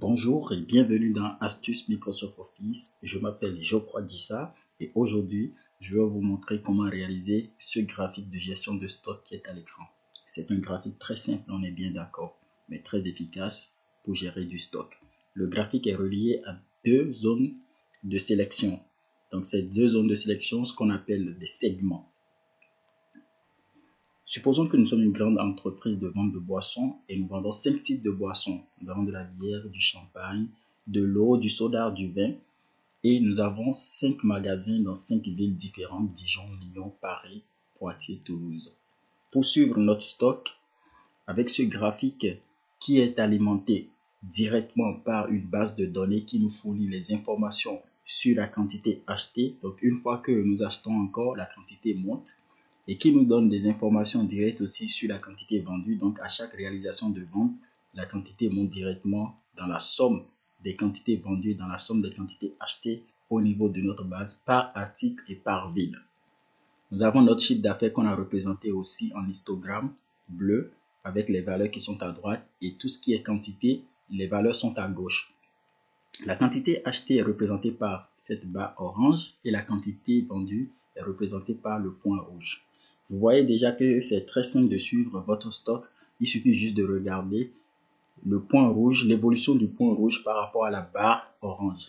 Bonjour et bienvenue dans Astuces Microsoft Office. Je m'appelle Geoffroy Dissa et aujourd'hui, je vais vous montrer comment réaliser ce graphique de gestion de stock qui est à l'écran. C'est un graphique très simple, on est bien d'accord, mais très efficace pour gérer du stock. Le graphique est relié à deux zones de sélection. Donc, ces deux zones de sélection, ce qu'on appelle des segments. Supposons que nous sommes une grande entreprise de vente de boissons et nous vendons 5 types de boissons. Nous avons de la bière, du champagne, de l'eau, du soda, du vin. Et nous avons 5 magasins dans 5 villes différentes, Dijon, Lyon, Paris, Poitiers, Toulouse. Pour suivre notre stock, avec ce graphique qui est alimenté directement par une base de données qui nous fournit les informations sur la quantité achetée. Donc une fois que nous achetons encore, la quantité monte. Et qui nous donne des informations directes aussi sur la quantité vendue. Donc à chaque réalisation de vente, la quantité monte directement dans la somme des quantités vendues, dans la somme des quantités achetées au niveau de notre base par article et par ville. Nous avons notre chiffre d'affaires qu'on a représenté aussi en histogramme bleu avec les valeurs qui sont à droite et tout ce qui est quantité, les valeurs sont à gauche. La quantité achetée est représentée par cette barre orange et la quantité vendue est représentée par le point rouge. Vous voyez déjà que c'est très simple de suivre votre stock. Il suffit juste de regarder le point rouge, l'évolution du point rouge par rapport à la barre orange.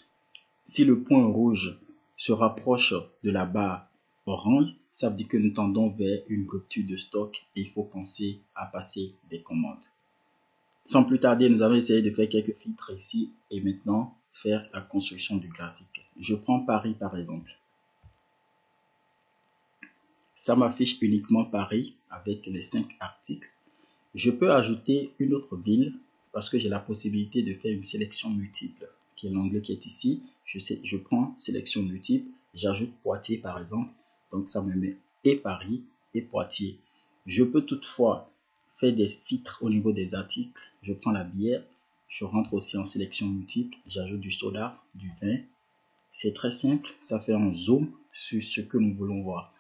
Si le point rouge se rapproche de la barre orange, ça veut dire que nous tendons vers une rupture de stock et il faut penser à passer des commandes. Sans plus tarder, nous allons essayer de faire quelques filtres ici et maintenant faire la construction du graphique. Je prends Paris par exemple. Ça m'affiche uniquement Paris avec les 5 articles. Je peux ajouter une autre ville parce que j'ai la possibilité de faire une sélection multiple, qui est l'onglet qui est ici. Je prends sélection multiple, j'ajoute Poitiers par exemple. Donc ça me met et Paris et Poitiers. Je peux toutefois faire des filtres au niveau des articles. Je prends la bière, je rentre aussi en sélection multiple, j'ajoute du soda, du vin. C'est très simple, ça fait un zoom sur ce que nous voulons voir.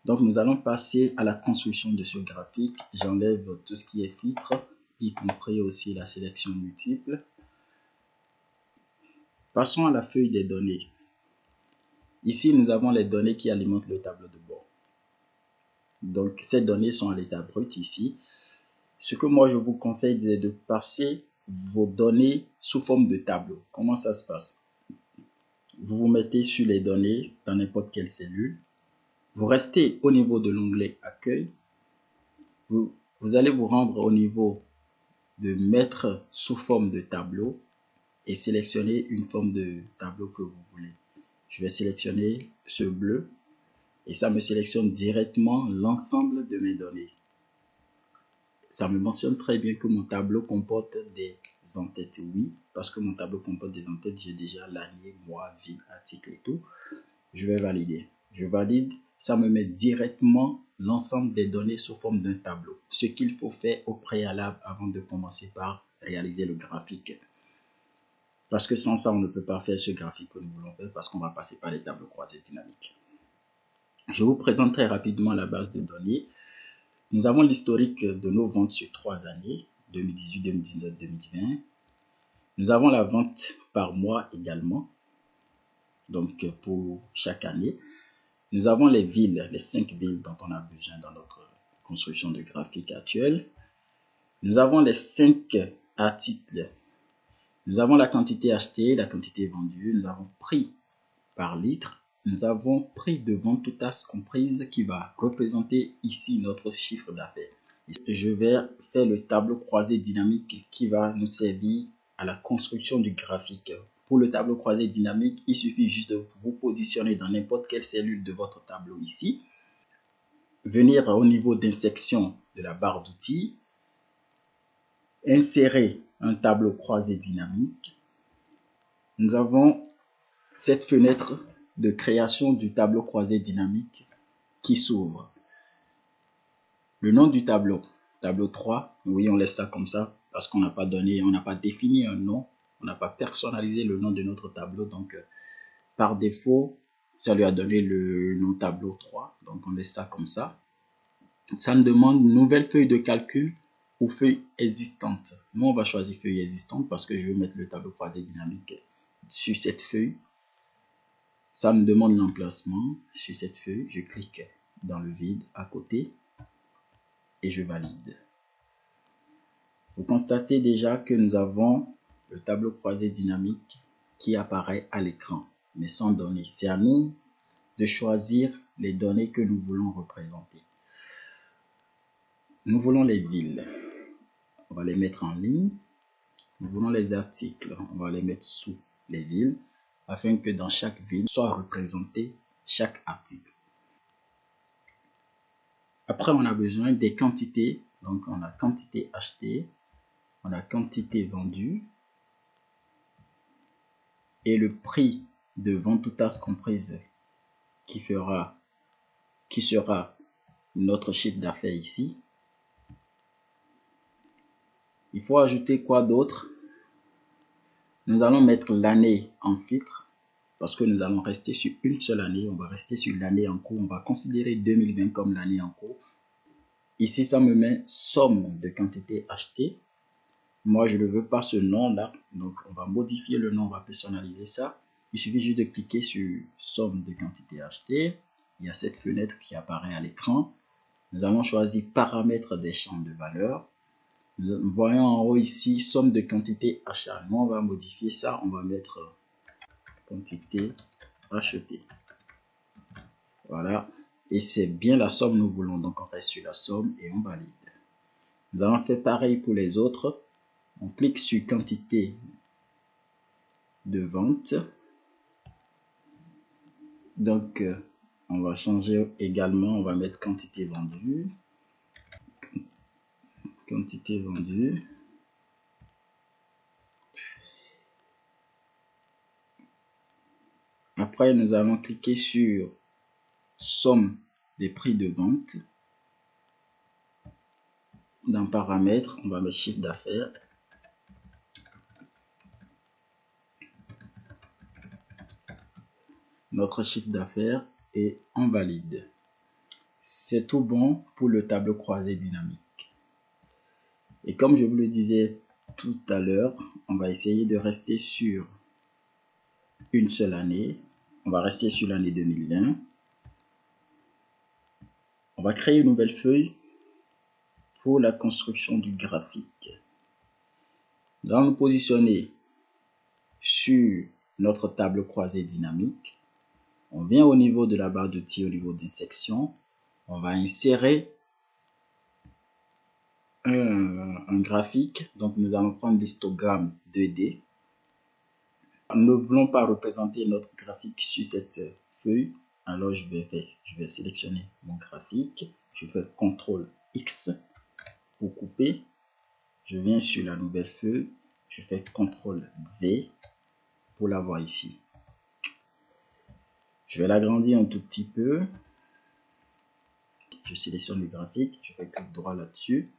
Donc nous allons passer à la construction de ce graphique. J'enlève tout ce qui est filtre, y compris aussi la sélection multiple. Passons à la feuille des données. Ici, nous avons les données qui alimentent le tableau de bord. Donc ces données sont à l'état brut ici. Ce que moi je vous conseille, c'est de passer vos données sous forme de tableau. Comment ça se passe? Vous vous mettez sur les données dans n'importe quelle cellule. Vous restez au niveau de l'onglet Accueil. Vous allez vous rendre au niveau de mettre sous forme de tableau et sélectionner une forme de tableau que vous voulez. Je vais sélectionner ce bleu et ça me sélectionne directement l'ensemble de mes données. Ça me mentionne très bien que mon tableau comporte des en-têtes. Oui, parce que mon tableau comporte des en-têtes, j'ai déjà l'année, mois, ville, article et tout. Je vais valider. Je valide, ça me met directement l'ensemble des données sous forme d'un tableau. Ce qu'il faut faire au préalable avant de commencer par réaliser le graphique. Parce que sans ça, on ne peut pas faire ce graphique que nous voulons faire parce qu'on va passer par les tableaux croisés dynamiques. Je vous présente très rapidement la base de données. Nous avons l'historique de nos ventes sur 3 années, 2018, 2019, 2020. Nous avons la vente par mois également, donc pour chaque année. Nous avons les villes, les 5 villes dont on a besoin dans notre construction de graphique actuelle. Nous avons les 5 articles. Nous avons la quantité achetée, la quantité vendue. Nous avons prix par litre. Nous avons prix de vente toute tasse comprise qui va représenter ici notre chiffre d'affaires. Je vais faire le tableau croisé dynamique qui va nous servir à la construction du graphique. Pour le tableau croisé dynamique, il suffit juste de vous positionner dans n'importe quelle cellule de votre tableau ici. Venir au niveau d'insertion de la barre d'outils. Insérer un tableau croisé dynamique. Nous avons cette fenêtre de création du tableau croisé dynamique qui s'ouvre. Le nom du tableau, tableau 3, oui, on laisse ça comme ça parce qu'on n'a pas donné, on n'a pas défini un nom, on n'a pas personnalisé le nom de notre tableau. Donc, par défaut, ça lui a donné le nom tableau 3. Donc, on laisse ça comme ça. Ça nous demande une nouvelle feuille de calcul ou feuille existante. Moi, on va choisir feuille existante parce que je vais mettre le tableau croisé dynamique sur cette feuille. Ça me demande l'emplacement sur cette feuille. Je clique dans le vide à côté et je valide. Vous constatez déjà que nous avons le tableau croisé dynamique qui apparaît à l'écran, mais sans données. C'est à nous de choisir les données que nous voulons représenter. Nous voulons les villes. On va les mettre en ligne. Nous voulons les articles. On va les mettre sous les villes afin que dans chaque ville soit représenté chaque article. Après, on a besoin des quantités. Donc, on a quantité achetée, on a quantité vendue et le prix de vente toutes tasses comprises qui sera notre chiffre d'affaires ici. Il faut ajouter quoi d'autre? Nous allons mettre l'année en filtre parce que nous allons rester sur une seule année. On va rester sur l'année en cours. On va considérer 2020 comme l'année en cours. Ici, ça me met somme de quantité achetée. Moi, je ne veux pas ce nom-là. Donc, on va modifier le nom. On va personnaliser ça. Il suffit juste de cliquer sur somme de quantité achetée. Il y a cette fenêtre qui apparaît à l'écran. Nous allons choisir paramètres des champs de valeur. Nous voyons en haut ici somme de quantité achat. Nous, on va modifier ça. On va mettre quantité achetée. Voilà. Et c'est bien la somme que nous voulons. Donc, on reste sur la somme et on valide. Nous allons faire pareil pour les autres. On clique sur quantité de vente. Donc, on va changer également. On va mettre quantité vendue. Quantité vendue. Après, nous allons cliquer sur somme des prix de vente. Dans paramètres, on va mettre chiffre d'affaires. Notre chiffre d'affaires et on valide. C'est tout bon pour le tableau croisé dynamique. Et comme je vous le disais tout à l'heure, on va essayer de rester sur une seule année. On va rester sur l'année 2020. On va créer une nouvelle feuille pour la construction du graphique. Nous allons nous positionner sur notre tableau croisé dynamique. On vient au niveau de la barre d'outils, au niveau d'une section. On va insérer un graphique. Donc, nous allons prendre l'histogramme 2D. Nous ne voulons pas représenter notre graphique sur cette feuille. Alors, je vais sélectionner mon graphique. Je fais CTRL X pour couper. Je viens sur la nouvelle feuille. Je fais CTRL V pour l'avoir ici. Je vais l'agrandir un tout petit peu. Je sélectionne le graphique. Je fais clic droit là-dessus.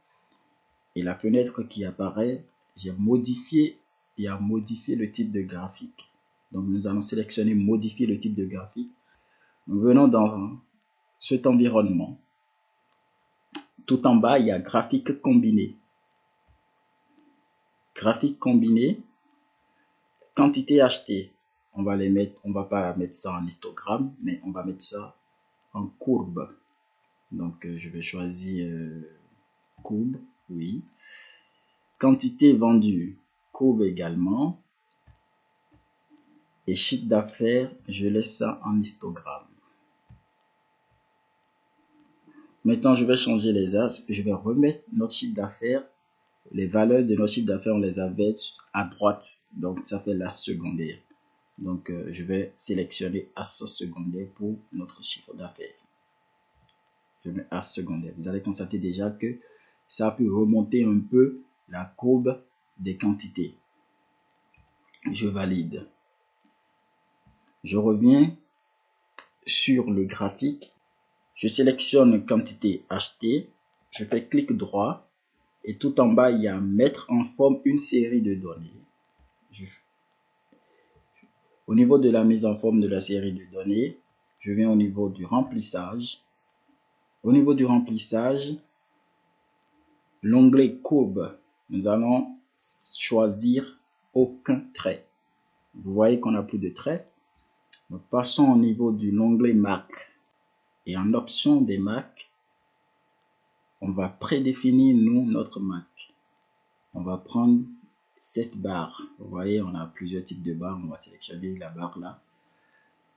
Et la fenêtre qui apparaît, j'ai modifié le type de graphique. Donc, nous allons sélectionner modifier le type de graphique. Nous venons dans cet environnement. Tout en bas, il y a graphique combiné. Graphique combiné, quantité achetée. On va les mettre, on va pas mettre ça en histogramme, mais on va mettre ça en courbe. Donc, je vais choisir courbe, oui. Quantité vendue, courbe également. Et chiffre d'affaires, je laisse ça en histogramme. Maintenant, je vais changer les axes. Je vais remettre notre chiffre d'affaires. Les valeurs de notre chiffre d'affaires, on les avait à droite. Donc, ça fait l'as secondaire. Donc, je vais sélectionner as secondaire pour notre chiffre d'affaires. Je mets as secondaire. Vous allez constater déjà que ça a pu remonter un peu la courbe des quantités. Je valide. Je reviens sur le graphique. Je sélectionne quantité achetée. Je fais clic droit. Et tout en bas, il y a mettre en forme une série de données. Au niveau de la mise en forme de la série de données, je viens au niveau du remplissage. Au niveau du remplissage, l'onglet courbe, nous allons choisir aucun trait. Vous voyez qu'on n'a plus de traits. Nous passons au niveau de l'onglet marque. Et en option des marques, on va prédéfinir nous notre marque. On va prendre cette barre. Vous voyez, on a plusieurs types de barres. On va sélectionner la barre là.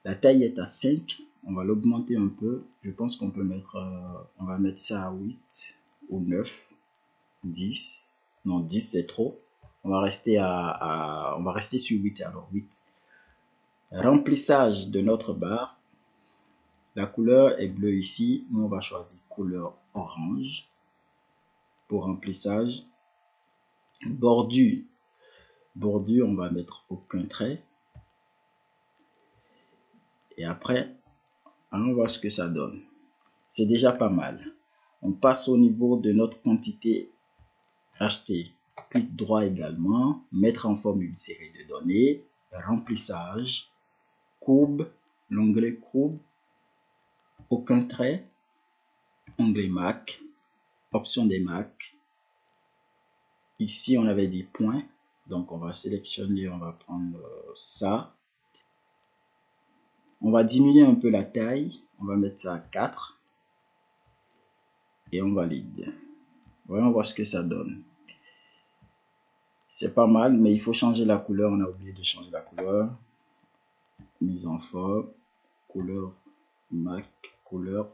La taille est à 5. On va l'augmenter un peu. Je pense qu'on peut mettre, on va mettre ça à 8 ou 9, 10. Non, 10 c'est trop. On va rester on va rester sur 8 alors 8. Remplissage de notre barre. La couleur est bleue ici. Nous, on va choisir couleur orange pour remplissage. Bordure. Bordure, on va mettre aucun trait. Et après, on voit ce que ça donne. C'est déjà pas mal. On passe au niveau de notre quantité achetée. Clic droit également. Mettre en forme une série de données. Remplissage. Courbe. L'onglet courbe. Aucun trait. Onglet Mac. Option des Mac. Ici, on avait dit point. Donc, on va sélectionner, on va prendre ça. On va diminuer un peu la taille. On va mettre ça à 4. Et on valide. Voyons voir ce que ça donne. C'est pas mal, mais il faut changer la couleur. On a oublié de changer la couleur. Mise en forme. Couleur Mac. Couleur.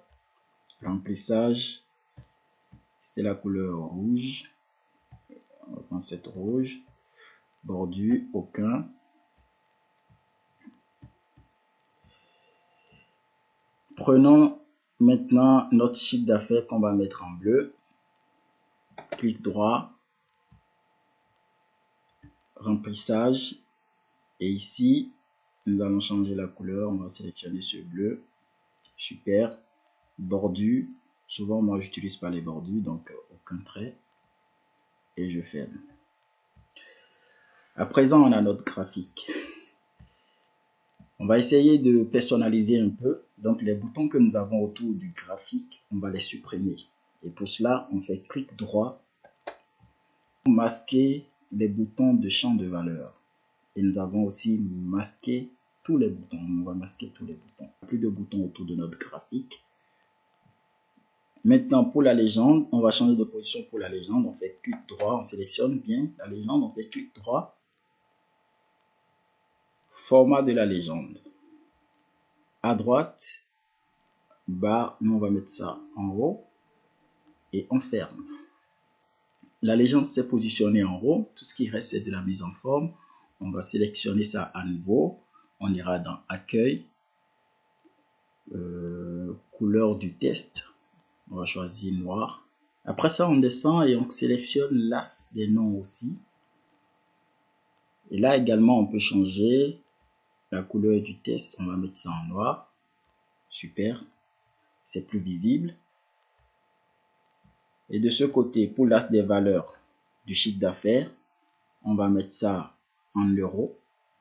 Remplissage. C'était la couleur rouge. On va prendre cette rouge. Bordure, aucun. Prenons maintenant notre chiffre d'affaires qu'on va mettre en bleu. Clic droit. Remplissage. Et ici, nous allons changer la couleur. On va sélectionner ce bleu. Super. Bordure. Souvent, moi, j'utilise pas les bordures, donc aucun trait. Et je ferme. À présent, on a notre graphique. On va essayer de personnaliser un peu. Donc, les boutons que nous avons autour du graphique, on va les supprimer. Et pour cela, on fait clic droit. Masquer les boutons de champ de valeur. Et nous avons aussi masqué tous les boutons. On va masquer tous les boutons. Plus de boutons autour de notre graphique. Maintenant, pour la légende, on va changer de position pour la légende. On fait clic droit, on sélectionne bien la légende. On fait clic droit. Format de la légende. À droite, barre, nous on va mettre ça en haut. Et on ferme. La légende s'est positionnée en haut. Tout ce qui reste, c'est de la mise en forme. On va sélectionner ça à nouveau. On ira dans Accueil. Couleur du test. On va choisir noir. Après ça, on descend et on sélectionne l'as des noms aussi. Et là également, on peut changer la couleur du test. On va mettre ça en noir. Super. C'est plus visible. Et de ce côté, pour l'as des valeurs du chiffre d'affaires, on va mettre ça en euros.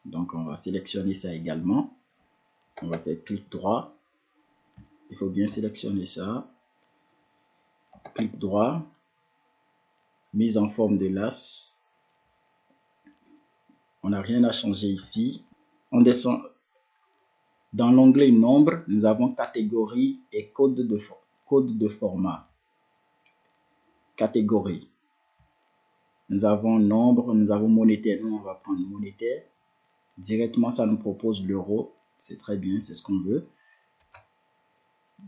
Donc, on va sélectionner ça également. On va faire clic droit. Il faut bien sélectionner ça. Clic droit. Mise en forme de l'as. On n'a rien à changer ici. On descend. Dans l'onglet nombre, nous avons catégorie et code de format. Catégorie. Nous avons nombre, nous avons monétaire. Nous, on va prendre monétaire. Directement, ça nous propose l'euro. C'est très bien, c'est ce qu'on veut.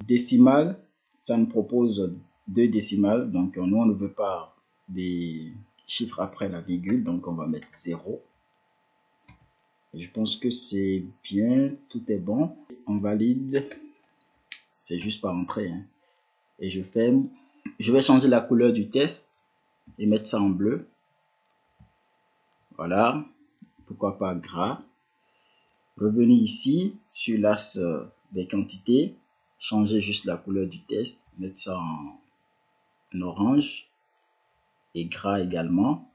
Décimal, ça nous propose 2 décimales. Donc, nous, on ne veut pas des chiffres après la virgule. Donc, on va mettre 0. Et je pense que c'est bien, tout est bon. On valide. C'est juste par entrée. Hein. Et je ferme. Je vais changer la couleur du test et mettre ça en bleu. Voilà. Pourquoi pas gras. Revenir ici sur l'as des quantités. Changer juste la couleur du test. Mettre ça en orange. Et gras également.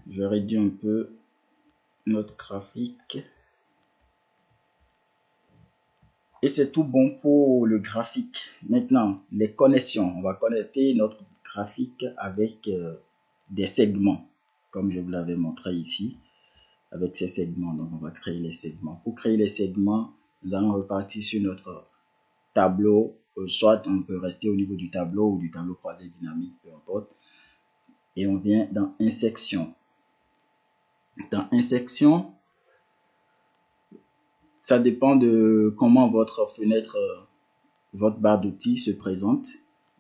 Je réduis un peu notre graphique. Et c'est tout bon pour le graphique. Maintenant, les connexions. On va connecter notre graphique avec des segments, comme je vous l'avais montré ici, avec ces segments. Donc, on va créer les segments. Pour créer les segments, nous allons repartir sur notre tableau. Soit on peut rester au niveau du tableau ou du tableau croisé dynamique, peu importe. Et on vient dans Insertion. Dans Insertion, ça dépend de comment votre fenêtre, votre barre d'outils se présente.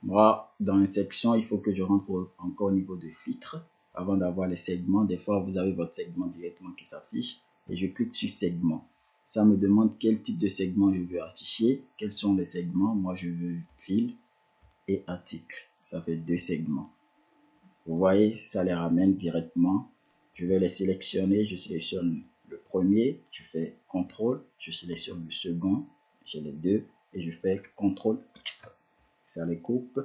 Moi, dans Insertion, il faut que je rentre encore au niveau de filtre avant d'avoir les segments. Des fois, vous avez votre segment directement qui s'affiche et je clique sur segment. Ça me demande quel type de segment je veux afficher. Quels sont les segments? Moi, je veux fil et article. Ça fait 2 segments. Vous voyez, ça les ramène directement. Je vais les sélectionner. Je sélectionne le premier. Je fais CTRL. Je sélectionne le second. J'ai les deux. Et je fais CTRL X. Ça les coupe.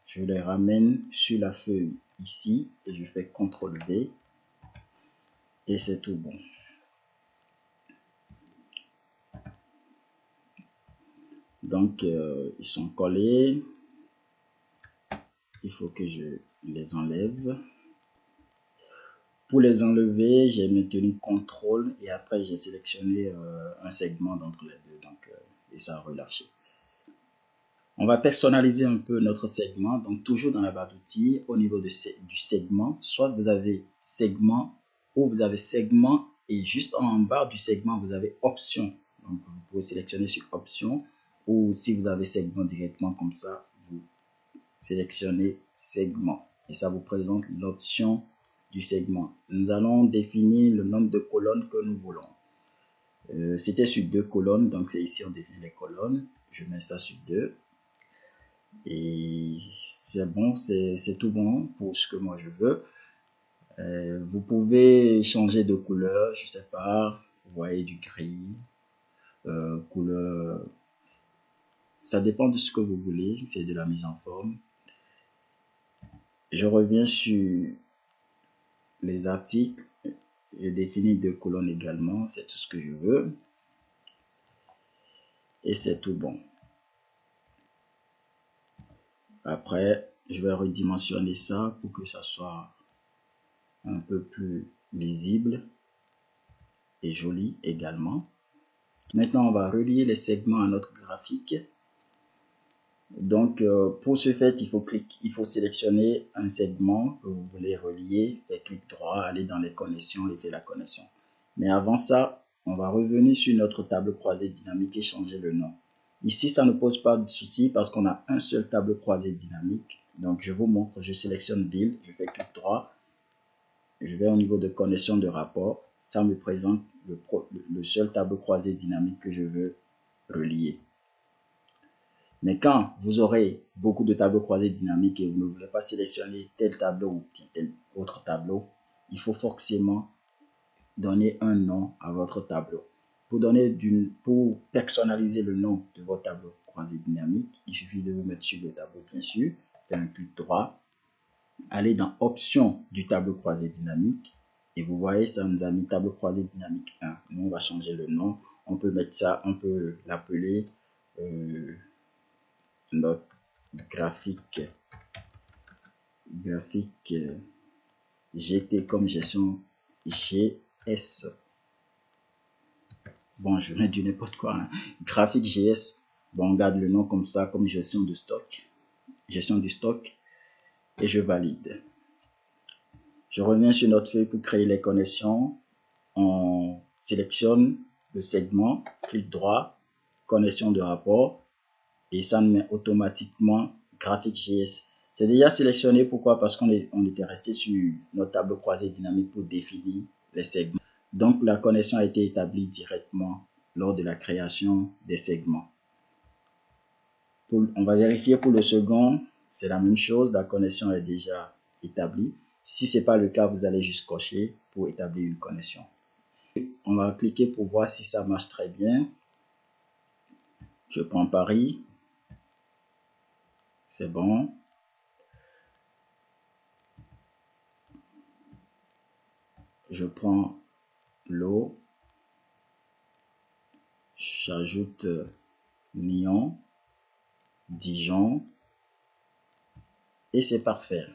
Je les ramène sur la feuille ici. Et je fais CTRL V. Et c'est tout bon. Donc, ils sont collés. Il faut que je les enlève. Pour les enlever, j'ai maintenu CTRL et après j'ai sélectionné un segment d'entre les deux. Donc, et ça a relâché. On va personnaliser un peu notre segment. Donc, toujours dans la barre d'outils, au niveau du segment, soit vous avez segment ou vous avez segment et juste en bas du segment, vous avez option. Donc, vous pouvez sélectionner sur option ou si vous avez segment directement comme ça, vous sélectionnez segment et ça vous présente l'option du segment. Nous allons définir le nombre de colonnes que nous voulons. C'était sur 2 colonnes, donc c'est ici on définit les colonnes. Je mets ça sur 2 et c'est bon, c'est tout bon pour ce que moi je veux. Vous pouvez changer de couleur, je sais pas, vous voyez du gris, couleur, ça dépend de ce que vous voulez, c'est de la mise en forme. Je reviens sur les articles, je définis 2 colonnes également, c'est tout ce que je veux et c'est tout bon. Après, je vais redimensionner ça pour que ça soit un peu plus lisible et joli également. Maintenant, on va relier les segments à notre graphique. Donc, pour ce fait, il faut sélectionner un segment que vous voulez relier, faire clic droit, aller dans les connexions et faire la connexion. Mais avant ça, on va revenir sur notre tableau croisé dynamique et changer le nom. Ici, ça ne pose pas de souci parce qu'on a un seul tableau croisé dynamique. Donc, je vous montre, je sélectionne ville, je fais clic droit, je vais au niveau de connexion de rapport. Ça me présente le seul tableau croisé dynamique que je veux relier. Mais quand vous aurez beaucoup de tableaux croisés dynamiques et vous ne voulez pas sélectionner tel tableau ou tel autre tableau, il faut forcément donner un nom à votre tableau. Pour personnaliser le nom de votre tableau croisé dynamique, il suffit de vous mettre sur le tableau, bien sûr, faire un clic droit, aller dans Options du tableau croisé dynamique et vous voyez, ça nous a mis tableau croisé dynamique 1. Nous, on va changer le nom. On peut mettre ça, on peut l'appeler notre graphique GT comme gestion GS. Bon, je mets du n'importe quoi, hein. Graphique GS. Bon, on garde le nom comme ça, comme gestion de stock, gestion du stock, et je valide. Je reviens sur notre feuille pour créer les connexions. On sélectionne le segment, clic droit, connexion de rapport, et ça me met automatiquement graphique GS. C'est déjà sélectionné, pourquoi? Parce qu'on était resté sur notre tableau croisé dynamique pour définir les segments. Donc la connexion a été établie directement lors de la création des segments. On va vérifier pour le second, c'est la même chose, la connexion est déjà établie. Si ce n'est pas le cas, vous allez juste cocher pour établir une connexion. On va cliquer pour voir si ça marche très bien. Je prends Paris. C'est bon. Je prends l'eau. J'ajoute Lyon, Dijon, et c'est parfait.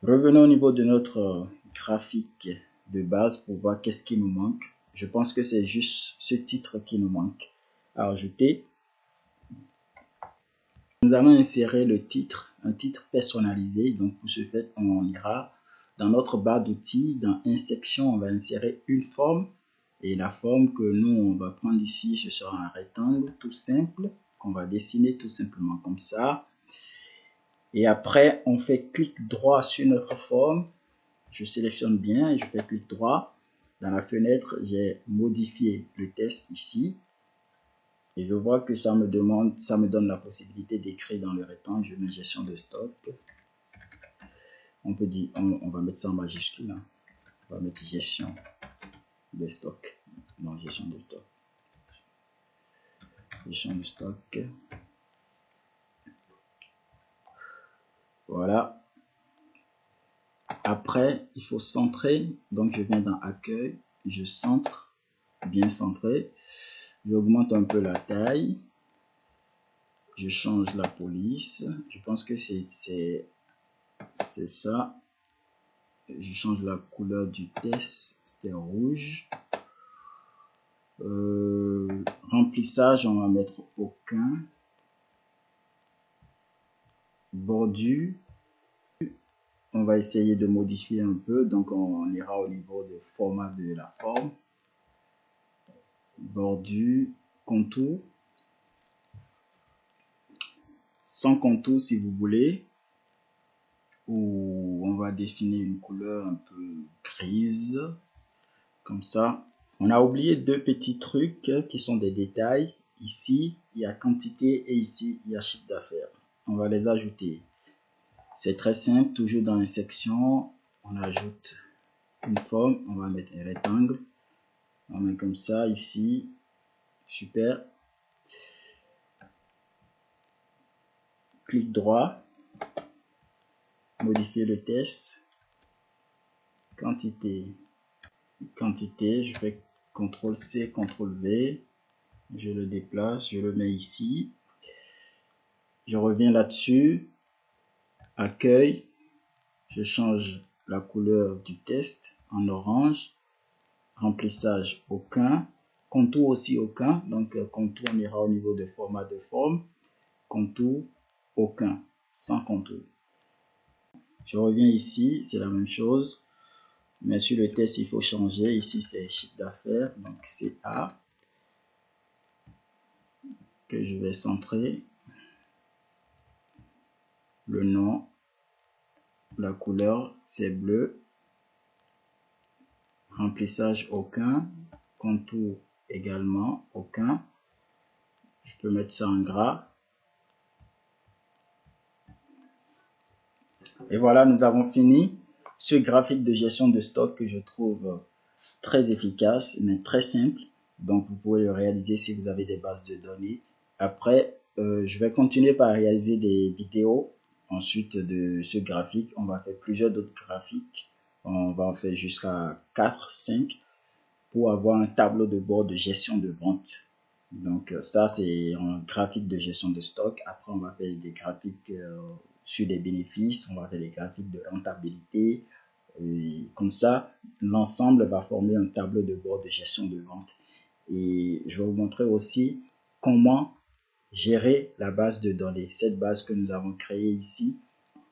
Revenons au niveau de notre graphique de base pour voir qu'est-ce qui nous manque. Je pense que c'est juste ce titre qui nous manque à ajouter. Nous allons insérer le titre, un titre personnalisé. Donc pour ce fait, on ira dans notre barre d'outils, dans Insertion, on va insérer une forme. Et la forme que nous, on va prendre ici, ce sera un rectangle tout simple, qu'on va dessiner tout simplement comme ça. Et après, on fait clic droit sur notre forme. Je sélectionne bien et je fais clic droit. Dans la fenêtre, j'ai modifié le texte ici. Et je vois que ça me donne la possibilité d'écrire dans le rectangle. Je mets gestion de stock. On peut dire, on va mettre ça en majuscule. Hein. On va mettre gestion de stock. Non, gestion de stock. Gestion de stock. Voilà. Après, il faut centrer. Donc, je viens dans accueil. Je centre. Bien centré. J'augmente un peu la taille. Je change la police. Je pense que c'est ça. Je change la couleur du texte. C'était rouge. Remplissage, on va mettre aucun. Bordure. On va essayer de modifier un peu. Donc, on ira au niveau de format de la forme. Bordure. Contour. Sans contour si vous voulez. Ou on va définir une couleur un peu grise. Comme ça. On a oublié deux petits trucs qui sont des détails. Ici, il y a quantité et ici, il y a chiffre d'affaires. On va les ajouter. C'est très simple, toujours dans les sections, on ajoute une forme, on va mettre un rectangle. On met comme ça ici. Super. Clic droit. Modifier le texte. Quantité. Quantité, je fais CTRL-C, CTRL-V. Je le déplace, je le mets ici. Je reviens là-dessus. Accueil. Je change la couleur du texte en orange. Remplissage aucun. Contour aussi aucun. Donc contour, on ira au niveau de format de forme. Contour aucun. Sans contour. Je reviens ici. C'est la même chose. Mais sur le texte, il faut changer. Ici, c'est chiffre d'affaires. Donc c'est A. Que je vais centrer. Le nom. La couleur, c'est bleu. Remplissage aucun. Contour également aucun. Je peux mettre ça en gras. Et voilà, nous avons fini ce graphique de gestion de stock que je trouve très efficace, mais très simple. Donc, vous pouvez le réaliser si vous avez des bases de données. Après, je vais continuer par réaliser des vidéos. Ensuite de ce graphique, on va faire plusieurs autres graphiques. On va en faire jusqu'à 4, 5 pour avoir un tableau de bord de gestion de vente. Donc ça, c'est un graphique de gestion de stock. Après, on va faire des graphiques sur des bénéfices. On va faire des graphiques de rentabilité. Et comme ça, l'ensemble va former un tableau de bord de gestion de vente. Et je vais vous montrer aussi comment gérer la base de données. Cette base que nous avons créée ici.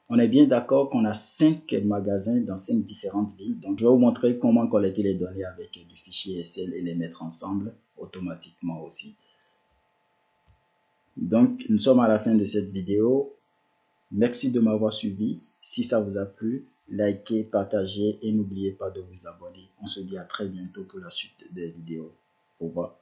On est bien d'accord qu'on a 5 magasins dans 5 différentes villes. Donc, je vais vous montrer comment collecter les données avec du fichier Excel et les mettre ensemble automatiquement aussi. Donc, nous sommes à la fin de cette vidéo. Merci de m'avoir suivi. Si ça vous a plu, likez, partagez et n'oubliez pas de vous abonner. On se dit à très bientôt pour la suite des vidéos. Au revoir.